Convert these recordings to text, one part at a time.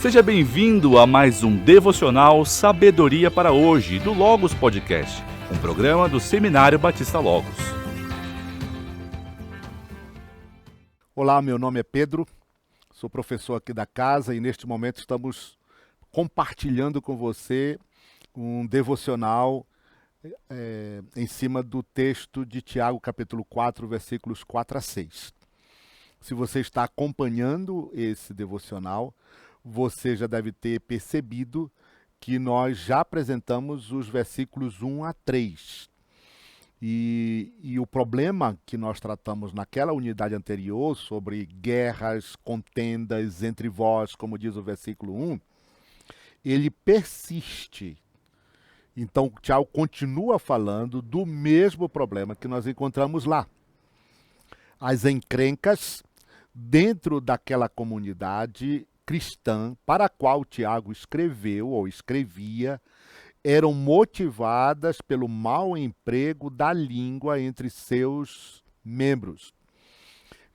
Seja bem-vindo a mais um devocional Sabedoria para Hoje, do Logos Podcast, um programa do Seminário Batista Logos. Olá, meu nome é Pedro, sou professor aqui da casa e neste momento estamos compartilhando com você um devocional em cima do texto de Tiago, capítulo 4, versículos 4 a 6. Se você está acompanhando esse devocional, você já deve ter percebido que nós já apresentamos os versículos 1 a 3. E o problema que nós tratamos naquela unidade anterior, sobre guerras, contendas entre vós, como diz o versículo 1, ele persiste. Então, Tiago continua falando do mesmo problema que nós encontramos lá. As encrencas dentro daquela comunidade cristã para a qual Tiago escreveu ou escrevia, eram motivadas pelo mau emprego da língua entre seus membros.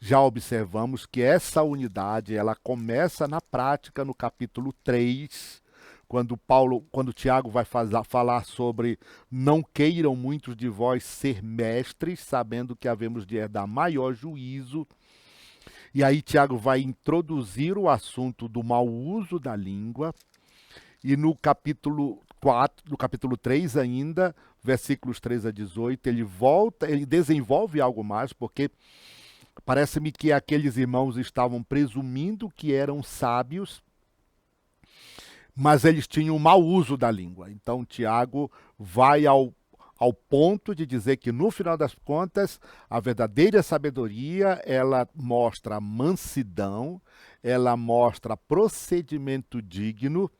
Já observamos que essa unidade ela começa na prática no capítulo 3, quando Tiago vai falar sobre não queiram muitos de vós ser mestres, sabendo que havemos de herdar maior juízo. E aí Tiago vai introduzir o assunto do mau uso da língua. E no capítulo 3 ainda, versículos 3 a 18, ele desenvolve algo mais, porque parece-me que aqueles irmãos estavam presumindo que eram sábios, mas eles tinham mau uso da língua. Então Tiago vai ao ponto de dizer que, no final das contas, a verdadeira sabedoria, ela mostra mansidão, ela mostra procedimento digno,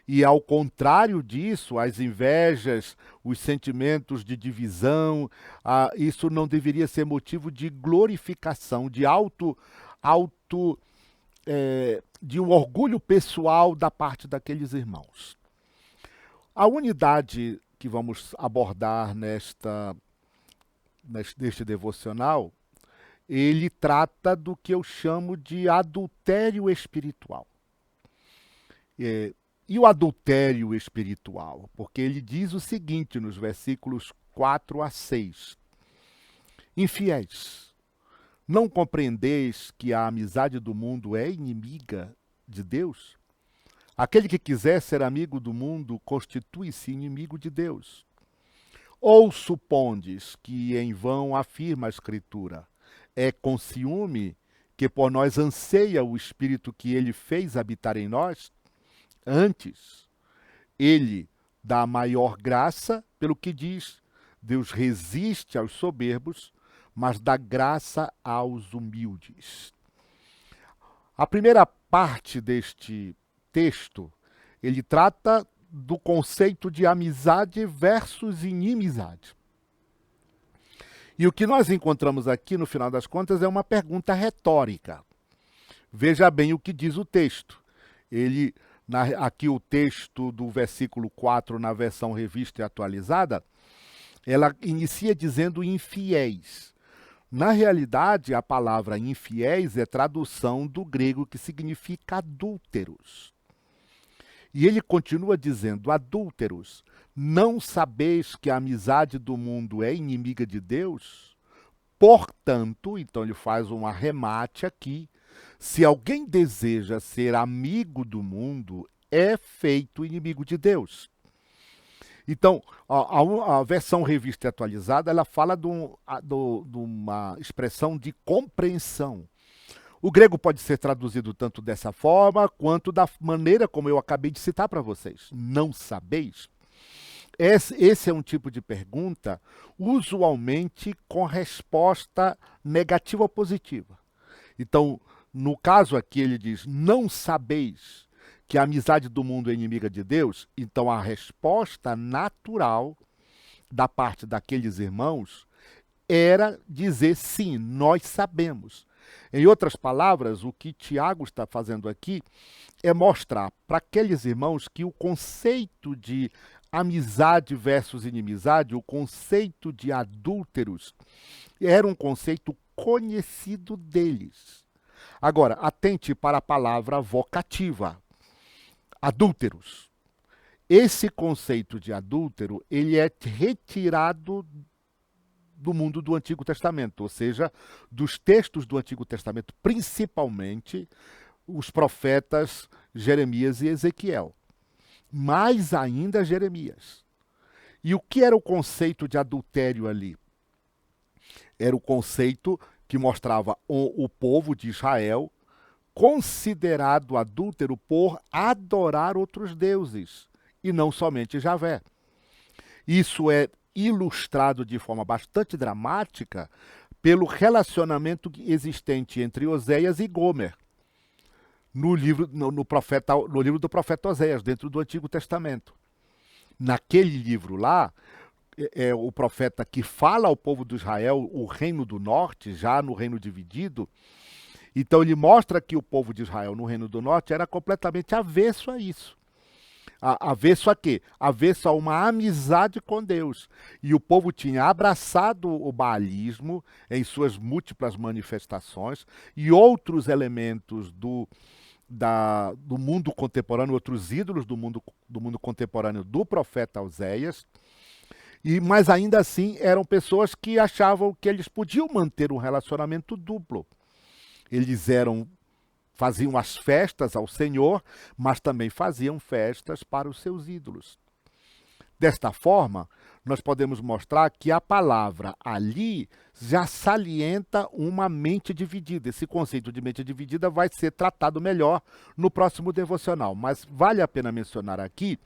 e, ao contrário disso, as invejas, os sentimentos de divisão, isso não deveria ser motivo de glorificação, de de um orgulho pessoal da parte daqueles irmãos. A unidade que vamos abordar neste devocional, ele trata do que eu chamo de adultério espiritual. E o adultério espiritual? Porque ele diz o seguinte nos versículos 4 a 6. Infiéis, não compreendeis que a amizade do mundo é inimiga de Deus? Aquele que quiser ser amigo do mundo constitui-se inimigo de Deus. Ou supondes que em vão afirma a Escritura, é com ciúme que por nós anseia o Espírito que ele fez habitar em nós? Antes, ele dá maior graça, pelo que diz, Deus resiste aos soberbos, mas dá graça aos humildes. A primeira parte deste texto, ele trata do conceito de amizade versus inimizade. E o que nós encontramos aqui, no final das contas, é uma pergunta retórica. Veja bem o que diz o texto. Aqui o texto do versículo 4, na versão revista e atualizada, ela inicia dizendo infiéis. Na realidade, a palavra infiéis é tradução do grego que significa adúlteros. E ele continua dizendo, adúlteros, não sabeis que a amizade do mundo é inimiga de Deus? Portanto, então ele faz um arremate aqui, se alguém deseja ser amigo do mundo, é feito inimigo de Deus. Então, a versão revista e atualizada, ela fala de uma expressão de compreensão. O grego pode ser traduzido tanto dessa forma, quanto da maneira como eu acabei de citar para vocês. Não sabeis? Esse é um tipo de pergunta, usualmente com resposta negativa ou positiva. Então, no caso aqui, ele diz, não sabeis que a amizade do mundo é inimiga de Deus? Então, a resposta natural da parte daqueles irmãos era dizer sim, nós sabemos. Em outras palavras, o que Tiago está fazendo aqui é mostrar para aqueles irmãos que o conceito de amizade versus inimizade, o conceito de adúlteros, era um conceito conhecido deles. Agora, atente para a palavra vocativa. adúlteros. Esse conceito de adúltero, ele é retirado do mundo do Antigo Testamento, ou seja, dos textos do Antigo Testamento, principalmente os profetas Jeremias e Ezequiel. Mais ainda Jeremias. E o que era o conceito de adultério ali? Era o conceito que mostrava o povo de Israel considerado adúltero por adorar outros deuses, e não somente Javé. Isso é ilustrado de forma bastante dramática pelo relacionamento existente entre Oséias e Gomer, no livro do profeta Oséias, dentro do Antigo Testamento. Naquele livro lá, é o profeta que fala ao povo de Israel, o reino do norte, já no reino dividido. Então ele mostra que o povo de Israel no reino do norte era completamente avesso a isso. Avesso a quê? Avesso a uma amizade com Deus. E o povo tinha abraçado o baalismo em suas múltiplas manifestações e outros elementos do mundo contemporâneo, outros ídolos do mundo contemporâneo do profeta Oséias. Mas ainda assim eram pessoas que achavam que eles podiam manter um relacionamento duplo. Eles faziam as festas ao Senhor, mas também faziam festas para os seus ídolos. Desta forma, nós podemos mostrar que a palavra ali já salienta uma mente dividida. Esse conceito de mente dividida vai ser tratado melhor no próximo devocional, mas vale a pena mencionar aqui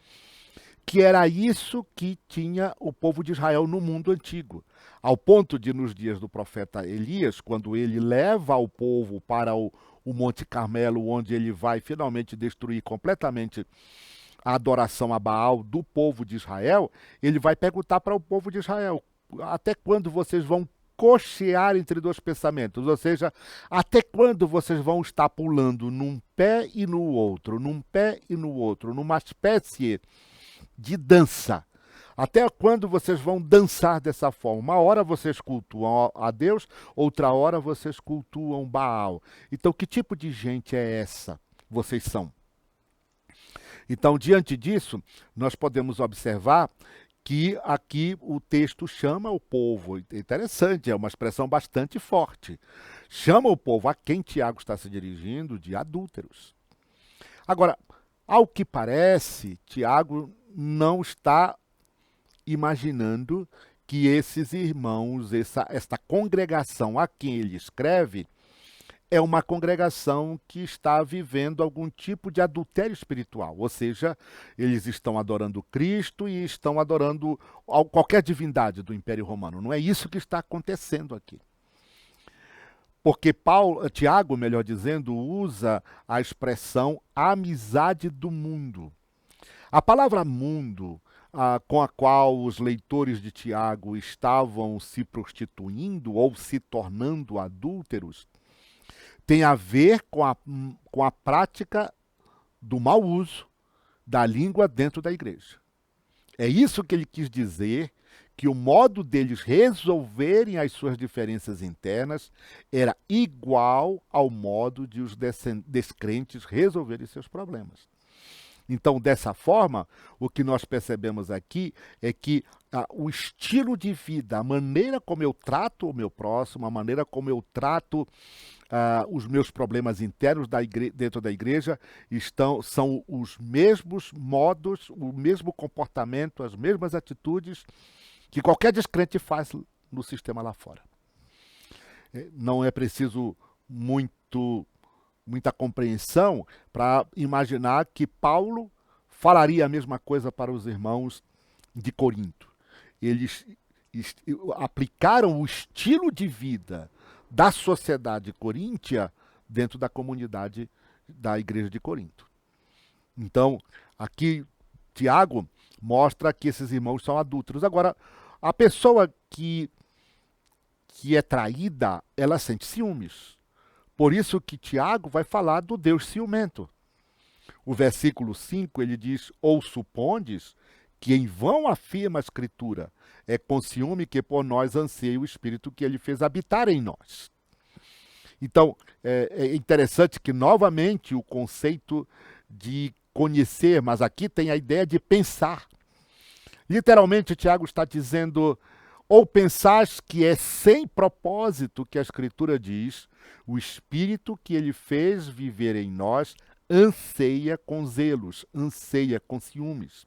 que era isso que tinha o povo de Israel no mundo antigo, ao ponto de, nos dias do profeta Elias, quando ele leva o povo para o Monte Carmelo, onde ele vai finalmente destruir completamente a adoração a Baal do povo de Israel, ele vai perguntar para o povo de Israel: até quando vocês vão cochear entre dois pensamentos? Ou seja, até quando vocês vão estar pulando num pé e no outro, num pé e no outro, numa espécie de dança? Até quando vocês vão dançar dessa forma? Uma hora vocês cultuam a Deus, outra hora vocês cultuam Baal. Então, que tipo de gente é essa? Vocês são. Então, diante disso, nós podemos observar que aqui o texto chama o povo. Interessante, é uma expressão bastante forte. Chama o povo, a quem Tiago está se dirigindo, de adúlteros. Agora, ao que parece, Tiago não está imaginando que esses irmãos, esta congregação a quem ele escreve, é uma congregação que está vivendo algum tipo de adultério espiritual. Ou seja, eles estão adorando Cristo e estão adorando qualquer divindade do Império Romano. Não é isso que está acontecendo aqui. Porque Tiago, melhor dizendo, usa a expressão amizade do mundo. A palavra mundo, com a qual os leitores de Tiago estavam se prostituindo ou se tornando adúlteros, tem a ver com a prática do mau uso da língua dentro da igreja. É isso que ele quis dizer, que o modo deles resolverem as suas diferenças internas era igual ao modo de os descrentes resolverem seus problemas. Então, dessa forma, o que nós percebemos aqui é que o estilo de vida, a maneira como eu trato o meu próximo, a maneira como eu trato os meus problemas internos dentro da igreja, são os mesmos modos, o mesmo comportamento, as mesmas atitudes que qualquer descrente faz no sistema lá fora. Não é preciso muita compreensão para imaginar que Paulo falaria a mesma coisa para os irmãos de Corinto. Eles aplicaram o estilo de vida da sociedade coríntia dentro da comunidade da igreja de Corinto. Então, aqui Tiago mostra que esses irmãos são adúlteros. Agora, a pessoa que é traída, ela sente ciúmes. Por isso que Tiago vai falar do Deus ciumento. O versículo 5, ele diz: ou supondes que em vão afirma a Escritura, é com ciúme que por nós anseia o Espírito que ele fez habitar em nós. Então, é interessante que, novamente, o conceito de conhecer, mas aqui tem a ideia de pensar. Literalmente, Tiago está dizendo, ou pensais que é sem propósito que a Escritura diz, o Espírito que ele fez viver em nós anseia com zelos, anseia com ciúmes.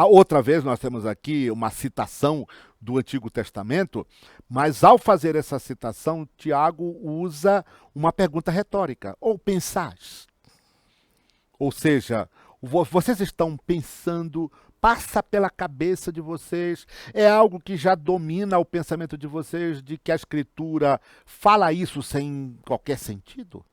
Outra vez nós temos aqui uma citação do Antigo Testamento, mas ao fazer essa citação, Tiago usa uma pergunta retórica, ou pensais? Ou seja, vocês estão pensando, passa pela cabeça de vocês, é algo que já domina o pensamento de vocês, de que a Escritura fala isso sem qualquer sentido?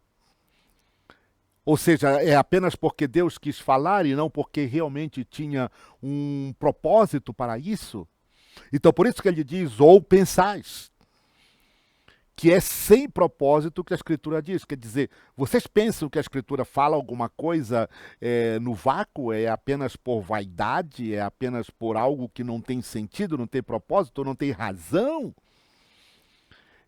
Ou seja, é apenas porque Deus quis falar e não porque realmente tinha um propósito para isso? Então, por isso que ele diz, ou pensais, que é sem propósito que a Escritura diz. Quer dizer, vocês pensam que a Escritura fala alguma coisa no vácuo, é apenas por vaidade, é apenas por algo que não tem sentido, não tem propósito, não tem razão?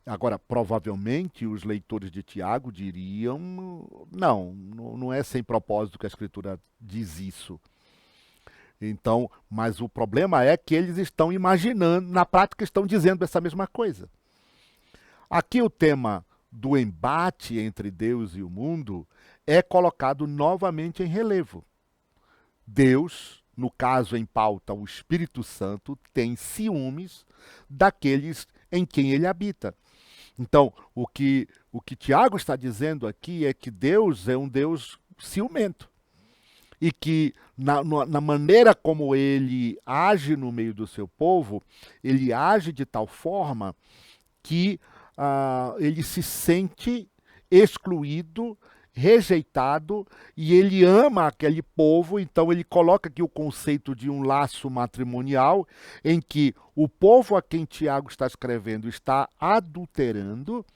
Agora, provavelmente, os leitores de Tiago diriam, não é sem propósito que a Escritura diz isso. Então, mas o problema é que eles estão imaginando, na prática estão dizendo essa mesma coisa. Aqui o tema do embate entre Deus e o mundo é colocado novamente em relevo. Deus, no caso em pauta o Espírito Santo, tem ciúmes daqueles em quem ele habita. Então, o que Tiago está dizendo aqui é que Deus é um Deus ciumento. E que, na maneira como ele age no meio do seu povo, ele age de tal forma que ele se sente excluído, rejeitado, e ele ama aquele povo, então ele coloca aqui o conceito de um laço matrimonial, em que o povo a quem Tiago está escrevendo está adulterando,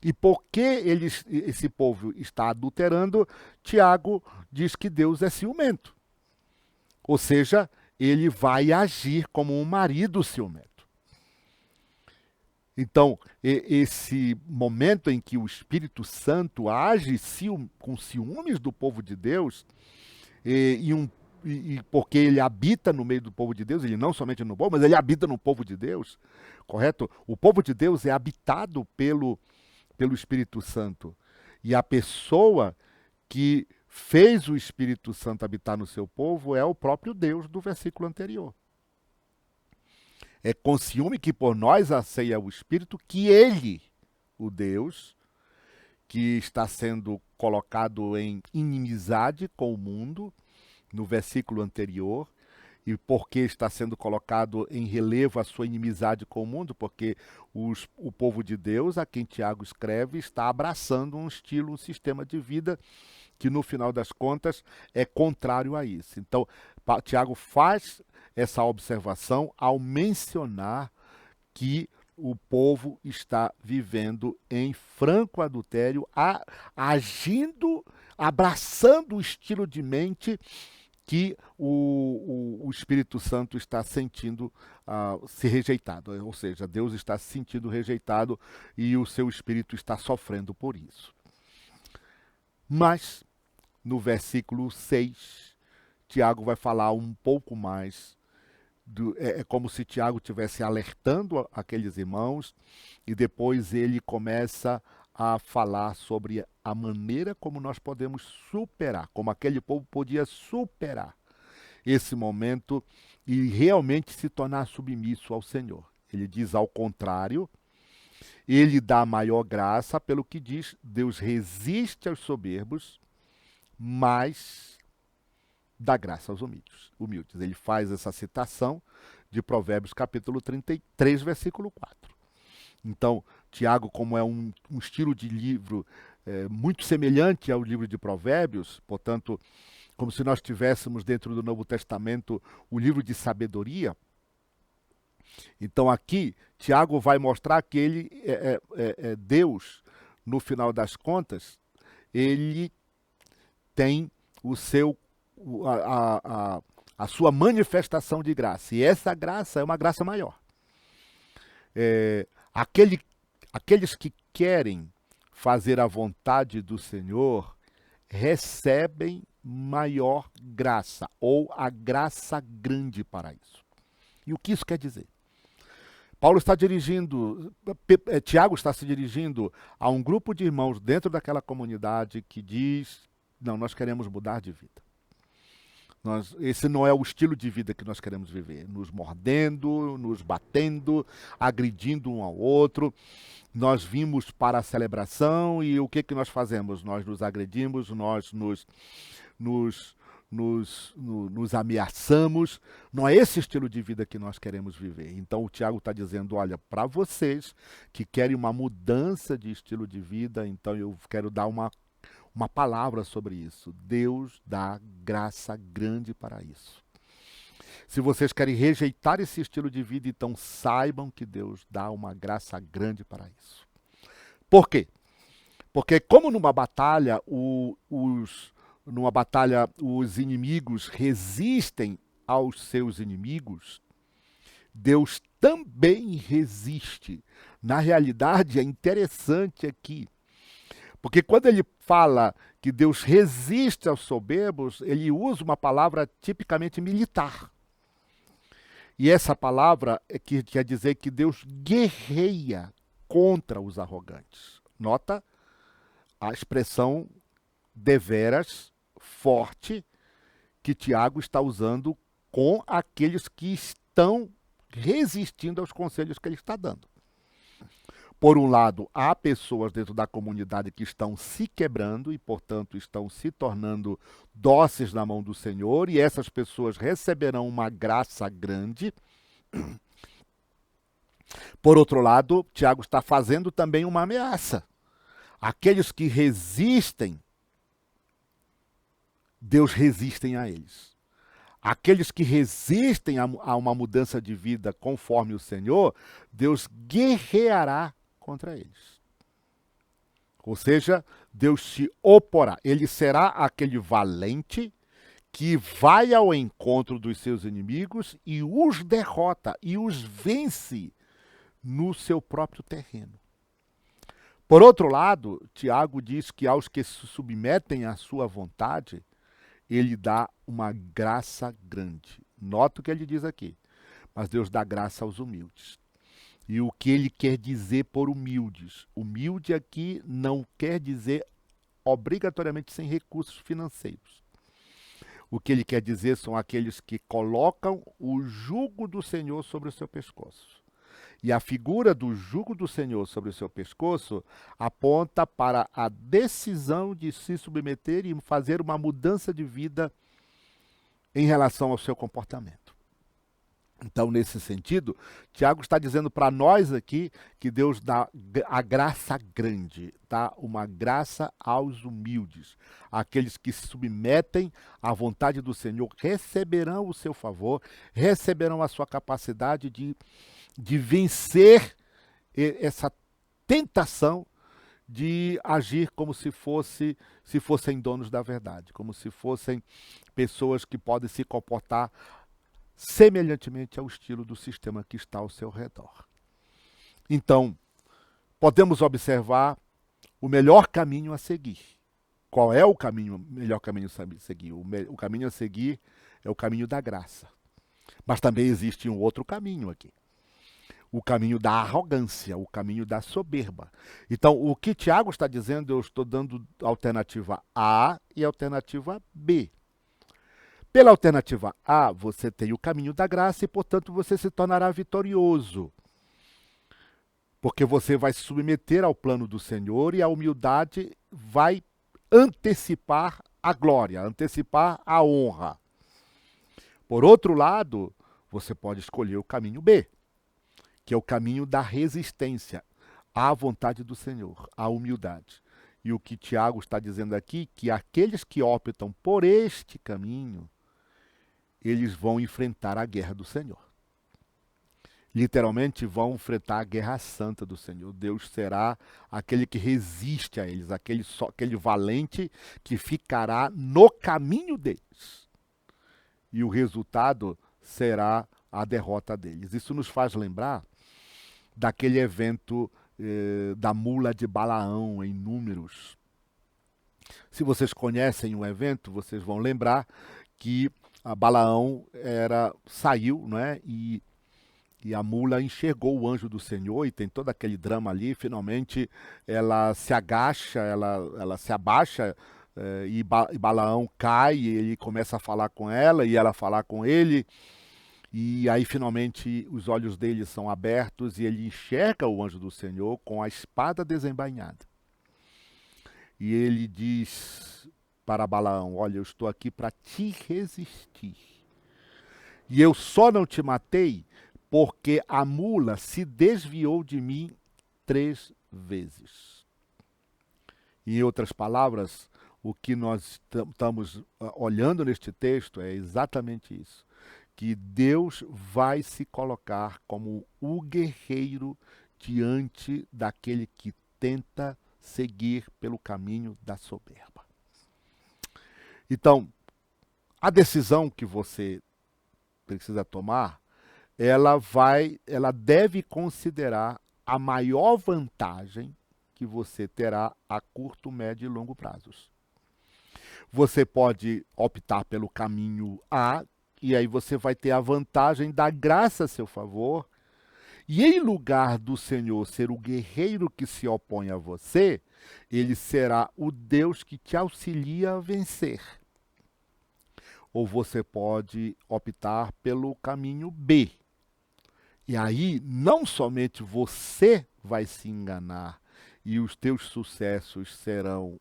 e porque esse povo está adulterando, Tiago diz que Deus é ciumento. Ou seja, ele vai agir como um marido ciumento. Então, esse momento em que o Espírito Santo age com ciúmes do povo de Deus, e porque ele habita no meio do povo de Deus, ele não somente no povo, mas ele habita no povo de Deus, correto? O povo de Deus é habitado pelo Espírito Santo. E a pessoa que fez o Espírito Santo habitar no seu povo é o próprio Deus do versículo anterior. É com ciúme que por nós anseia o Espírito, que ele, o Deus, que está sendo colocado em inimizade com o mundo, no versículo anterior, e porque está sendo colocado em relevo a sua inimizade com o mundo, porque o povo de Deus, a quem Tiago escreve, está abraçando um estilo, um sistema de vida que, no final das contas, é contrário a isso. Então, Tiago faz essa observação ao mencionar que o povo está vivendo em franco adultério, agindo, abraçando o estilo de mente que o Espírito Santo está sentindo se rejeitado. Ou seja, Deus está se sentindo rejeitado e o seu Espírito está sofrendo por isso. Mas, no versículo 6, Tiago vai falar um pouco mais. É como se Tiago estivesse alertando aqueles irmãos e depois ele começa a falar sobre a maneira como nós podemos superar, como aquele povo podia superar esse momento e realmente se tornar submisso ao Senhor. Ele diz ao contrário, ele dá maior graça, pelo que diz, Deus resiste aos soberbos, mas dá graça aos humildes. Ele faz essa citação de Provérbios capítulo 33, versículo 4. Então, Tiago, como é um estilo de livro muito semelhante ao livro de Provérbios, portanto, como se nós tivéssemos dentro do Novo Testamento o livro de sabedoria, então aqui Tiago vai mostrar que ele Deus, no final das contas, ele tem o seu a sua manifestação de graça. E essa graça é uma graça maior. Aqueles que querem fazer a vontade do Senhor recebem maior graça, ou a graça grande para isso. E o que isso quer dizer? Tiago está se dirigindo a um grupo de irmãos dentro daquela comunidade que diz, não, nós queremos mudar de vida. Esse não é o estilo de vida que nós queremos viver, nos mordendo, nos batendo, agredindo um ao outro. Nós vimos para a celebração e o que nós fazemos? Nós nos agredimos, nós nos ameaçamos. Não é esse estilo de vida que nós queremos viver. Então o Tiago está dizendo, olha, para vocês que querem uma mudança de estilo de vida, então eu quero dar uma palavra sobre isso. Deus dá graça grande para isso. Se vocês querem rejeitar esse estilo de vida, então saibam que Deus dá uma graça grande para isso. Por quê? Porque como numa batalha, os inimigos resistem aos seus inimigos, Deus também resiste. Na realidade, é interessante aqui, porque quando ele fala que Deus resiste aos soberbos, ele usa uma palavra tipicamente militar. E essa palavra é que quer dizer que Deus guerreia contra os arrogantes. Nota a expressão deveras forte que Tiago está usando com aqueles que estão resistindo aos conselhos que ele está dando. Por um lado, há pessoas dentro da comunidade que estão se quebrando e, portanto, estão se tornando dóceis na mão do Senhor, e essas pessoas receberão uma graça grande. Por outro lado, Tiago está fazendo também uma ameaça. Aqueles que resistem, Deus resistem a eles. Aqueles que resistem a uma mudança de vida conforme o Senhor, Deus guerreará contra eles. Ou seja, Deus se oporá. Ele será aquele valente que vai ao encontro dos seus inimigos e os derrota e os vence no seu próprio terreno. Por outro lado, Tiago diz que aos que se submetem à sua vontade, ele dá uma graça grande. Nota o que ele diz aqui. Mas Deus dá graça aos humildes. E o que ele quer dizer por humildes? Humilde aqui não quer dizer obrigatoriamente sem recursos financeiros. O que ele quer dizer são aqueles que colocam o jugo do Senhor sobre o seu pescoço. E a figura do jugo do Senhor sobre o seu pescoço aponta para a decisão de se submeter e fazer uma mudança de vida em relação ao seu comportamento. Então, nesse sentido, Tiago está dizendo para nós aqui que Deus dá a graça grande, dá uma graça aos humildes. Aqueles que se submetem à vontade do Senhor receberão o seu favor, receberão a sua capacidade de vencer essa tentação de agir como se fossem donos da verdade, como se fossem pessoas que podem se comportar semelhantemente ao estilo do sistema que está ao seu redor. Então, podemos observar o melhor caminho a seguir. Qual é o melhor caminho a seguir? O caminho a seguir é o caminho da graça. Mas também existe um outro caminho aqui. O caminho da arrogância, o caminho da soberba. Então, o que Tiago está dizendo, eu estou dando alternativa A e alternativa B. Pela alternativa A, você tem o caminho da graça e, portanto, você se tornará vitorioso. Porque você vai se submeter ao plano do Senhor e a humildade vai antecipar a glória, antecipar a honra. Por outro lado, você pode escolher o caminho B, que é o caminho da resistência à vontade do Senhor, à humildade. E o que Tiago está dizendo aqui, que aqueles que optam por este caminho, eles vão enfrentar a guerra do Senhor. Literalmente vão enfrentar a guerra santa do Senhor. Deus será aquele que resiste a eles, aquele valente que ficará no caminho deles. E o resultado será a derrota deles. Isso nos faz lembrar daquele evento da mula de Balaão em Números, Se vocês conhecem o evento, vocês vão lembrar que a Balaão saiu, né? E a mula enxergou o anjo do Senhor, e tem todo aquele drama ali. Finalmente ela se agacha, ela se abaixa, e Balaão cai, e ele começa a falar com ela, e ela falar com ele. E aí finalmente os olhos dele são abertos, e ele enxerga o anjo do Senhor com a espada desembainhada. E ele diz para Balaão: olha, eu estou aqui para te resistir. E eu só não te matei porque a mula se desviou de mim 3 vezes. Em outras palavras, o que nós estamos olhando neste texto é exatamente isso. Que Deus vai se colocar como o guerreiro diante daquele que tenta seguir pelo caminho da soberba. Então, a decisão que você precisa tomar, ela deve considerar a maior vantagem que você terá a curto, médio e longo prazos. Você pode optar pelo caminho A, e aí você vai ter a vantagem da graça a seu favor, e em lugar do Senhor ser o guerreiro que se opõe a você, ele será o Deus que te auxilia a vencer. Ou você pode optar pelo caminho B. E aí, não somente você vai se enganar e os teus sucessos serão,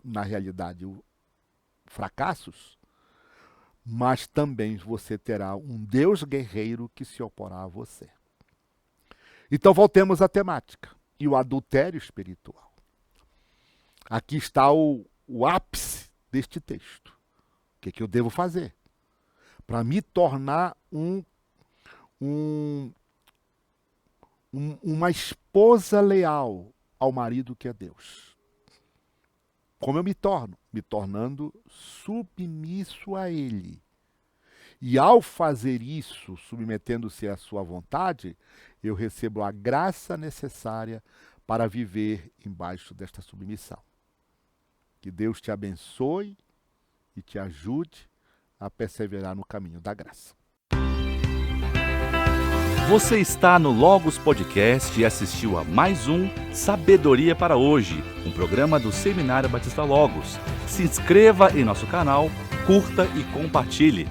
na realidade, fracassos, mas também você terá um Deus guerreiro que se oporá a você. Então, voltemos à temática e o adultério espiritual. Aqui está o ápice deste texto. O que eu devo fazer para me tornar uma esposa leal ao marido que é Deus? Como eu me torno? Me tornando submisso a Ele. E ao fazer isso, submetendo-se à sua vontade, eu recebo a graça necessária para viver embaixo desta submissão. Que Deus te abençoe e te ajude a perseverar no caminho da graça. Você está no Logos Podcast e assistiu a mais um Sabedoria para Hoje, um programa do Seminário Batista Logos. Se inscreva em nosso canal, curta e compartilhe.